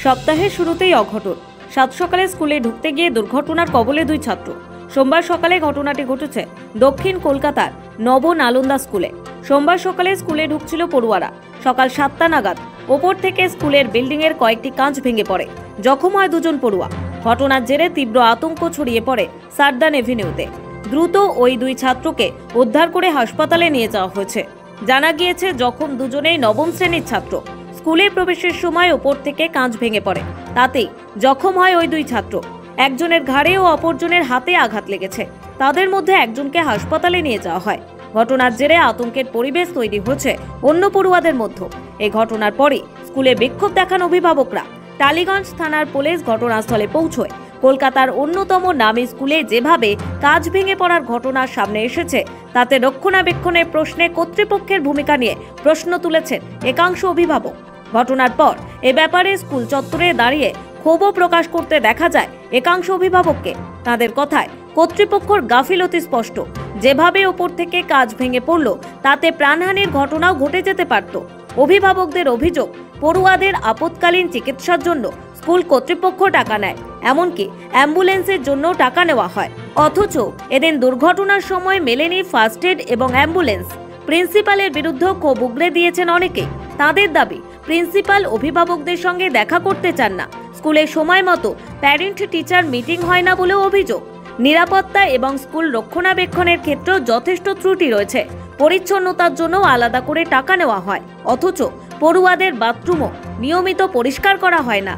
সপ্তাহের শুরুতেই অঘটন। সাত সকালে স্কুলে ঢুকতে গিয়ে দুর্ঘটনার কবলে দুই ছাত্র। সোমবার সকালে ঘটনাটি ঘটেছে দক্ষিণ কলকাতার নব নালন্দা স্কুলে। সোমবার সকালে স্কুলে ঢুকছিল পড়ুয়ারা। সকাল 7টা নাগাদ ওপর থেকে স্কুলের বিল্ডিংয়ের কয়েকটি কাঁচ ভেঙে পড়ে। জখম হয় দুজন পড়ুয়া। ঘটনার জেরে তীব্র আতঙ্ক ছড়িয়ে পড়ে সারদান এভিনিউতে। দ্রুত ওই দুই ছাত্রকে উদ্ধার করে হাসপাতালে নিয়ে যাওয়া হয়েছে। জানা গিয়েছে জখম দুজনেই নবম শ্রেণীর ছাত্র। স্কুলে প্রবেশের সময় ওপর থেকে কাঁচ ভেঙে পড়ে, তাতেই জখম হয় ওই দুই ছাত্র। একজনের ঘাড়ে ও অপরজনের হাতে আঘাত লেগেছে। তাদের মধ্যে একজনকে হাসপাতালে নিয়ে যাওয়া হয়। ঘটনার জেরে আতঙ্কের পরিবেশ তৈরি হয়েছে অন্য পড়ুয়াদের মধ্যে। এই ঘটনার পরে স্কুলে বিক্ষোভ দেখান অভিভাবকরা। টালিগঞ্জ থানার পুলিশ ঘটনাস্থলে পৌঁছয়। কলকাতার অন্যতম নামী স্কুলে যেভাবে কাঁচ ভেঙে পড়ার ঘটনা সামনে এসেছে, তাতে রক্ষণাবেক্ষণের প্রশ্নে কর্তৃপক্ষের ভূমিকা নিয়ে প্রশ্ন তুলেছেন একাংশ অভিভাবক। ঘটনার পর এ ব্যাপারে স্কুল চত্বরে দাঁড়িয়ে ক্ষোভও প্রকাশ করতে দেখা যায় একাংশ অভিভাবককে। তাদের কথায় কর্তৃপক্ষের গাফিলতি স্পষ্ট। যেভাবে ওপর থেকে কাঁচ ভেঙে পড়ল, তাতে প্রাণহানির ঘটনাও ঘটে যেতে পারত। অভিভাবকদের অভিযোগ, পড়ুয়াদের আপৎকালীন চিকিৎসার জন্য স্কুল কর্তৃপক্ষ টাকা নেয়, এমনকি অ্যাম্বুলেন্সের জন্য টাকা নেওয়া হয়। অথচ এদিন দুর্ঘটনার সময় মেলেনি ফার্স্ট এড এবং অ্যাম্বুলেন্স। প্রিন্সিপালের বিরুদ্ধে ক্ষোভ উগরে দিয়েছেন অনেকে। তাদের দাবি, প্রিন্সিপাল অভিভাবকদের সঙ্গে দেখা করতে চান না। স্কুলে সময় মতো প্যারেন্ট টিচার মিটিং হয় না বলেও অভিযোগ। নিরাপত্তা এবং স্কুল রক্ষণাবেক্ষণের ক্ষেত্রেও যথেষ্ট ত্রুটি রয়েছে। পরিচ্ছন্নতার জন্য আলাদা করে টাকা নেওয়া হয়, অথচ পড়ুয়াদের বাথরুমও নিয়মিত পরিষ্কার করা হয় না।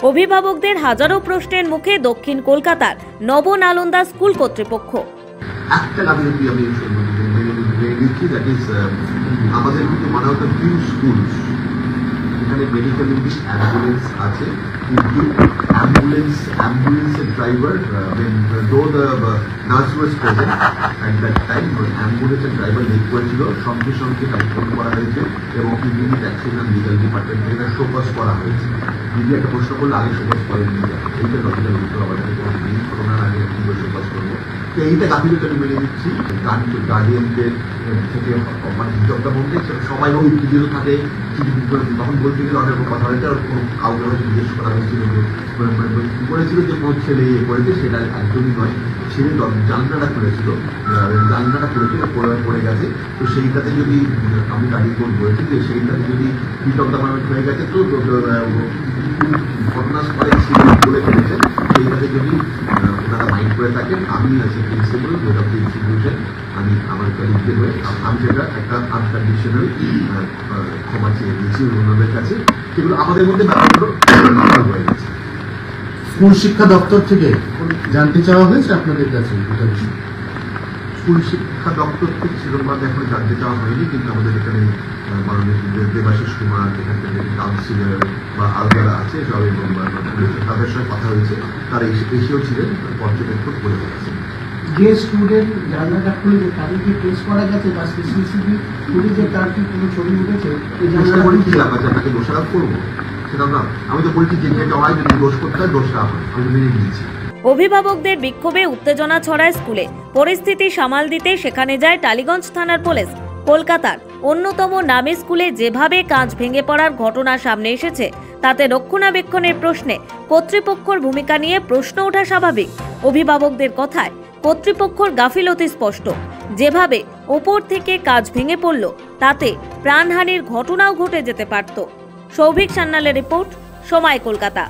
অভিভাবকদের হাজারো প্রশ্নের মুখে দক্ষিণ কলকাতার নব নালন্দা স্কুল কর্তৃপক্ষ। একটা গাফিলতি আমি মেনে নিচ্ছি, দ্যাট ইজ আমাদের কিন্তু one of the few schools এখানে মেডিকেল অ্যাম্বুলেন্স আছে, কিন্তু অ্যাম্বুলেন্সের ড্রাইভার দো the nurse was present at that time, অ্যাম্বুলেন্সের ড্রাইভার লিক করেছিল। সঙ্গে সঙ্গে তাকে ফোন করা হয়েছে এবং ইমিডিয়েট অ্যাক্সিডেন্ট লিগাল ডিপার্টমেন্ট থেকে শোকজ করা হয়েছে। যদি একটা প্রশ্ন করলে আগে শোকজ করেননি, এইটা লজিক্যাল উত্তর আমাদের করোনার আগে শোকজ করবো। তো এইটা গাফিলতি আমি মেনে নিচ্ছি। গার্ডিয়ানদের থেকে মানে হিজবটা বলতে সবাই ওই ভিডিও থাকে, তখন বলতে গেলে অনেক কথা হয়েছে। আর কাউকে হয়তো জিজ্ঞেস করা হয়েছিল যে করেছিল যে কোন ছেলে করেছে, সেটা একদমই নয়। ছেলে জানলাটা খুলেছিল, পড়ে গেছে। তো সেইটাতে যদি আমি গাড়ি কোর্ট বলেছি যে সেইটাতে যদি হিজব ডিপার্টমেন্ট হয়ে গেছে, তো ঘটনাস্থলে বলে ফেলেছেন, সেইটাতে যদি ওনারা মাইন্ড করে থাকেন, আমি আছি principal head of the institution, আমি আমার কলিগদের হয়ে আমি সেটা একটা আনকন্ডিশনাল ক্ষমা চেয়ে দিয়েছি ওনাদের কাছে। সেগুলো আমাদের মধ্যে ব্যাপারগুলো হয়ে গেছে। স্কুল শিক্ষা দপ্তর থেকে জানতে চাওয়া হয়েছে আপনাদের কাছে? স্কুল শিক্ষা দপ্তর থেকে সেরকমভাবে এখন জানতে চাওয়া হয়নি, কিন্তু আমাদের এখানে মাননীয় দেবাশিস কুমার, এখান থেকে কাউন্সিলর বা আলগারা আছে সব, এবং তাদের সঙ্গে কথা হয়েছে। তারা এসেও ছিলেন, পর্যবেক্ষণ করে গেছে। যে স্টুডেন্ট জানলাটা খুলেছে তাদের কি টেস্ট করা গেছে বা সিসিটিভি ফুটেজে তার কি কোনো ছবি উঠেছে? তাকে দোষারোপ করবো সেটা না, আমি তো বলছি যে যেটা হয়, যদি দোষ করতে হয় দোষটা আমি মেনে নিয়েছি। অভিভাবকদের বিক্ষোভে উত্তেজনা ছড়ায় স্কুলে। পরিস্থিতি সামাল দিতে সেখানে যায় টালিগঞ্জ থানার পুলিশ। কলকাতার অন্যতম নামী স্কুলে যেভাবে কাঁচ ভেঙে পড়ার ঘটনা সামনে এসেছে, তাতে রক্ষণাবেক্ষণের প্রশ্নে কর্তৃপক্ষের ভূমিকা নিয়ে প্রশ্ন ওঠা স্বাভাবিক। অভিভাবকদের কথায় কর্তৃপক্ষের গাফিলতি স্পষ্ট। যেভাবে ওপর থেকে কাঁচ ভেঙে পড়ল, তাতে প্রাণহানির ঘটনাও ঘটে যেতে পারত। সৌভিক সান্যালের রিপোর্ট, সময় কলকাতা।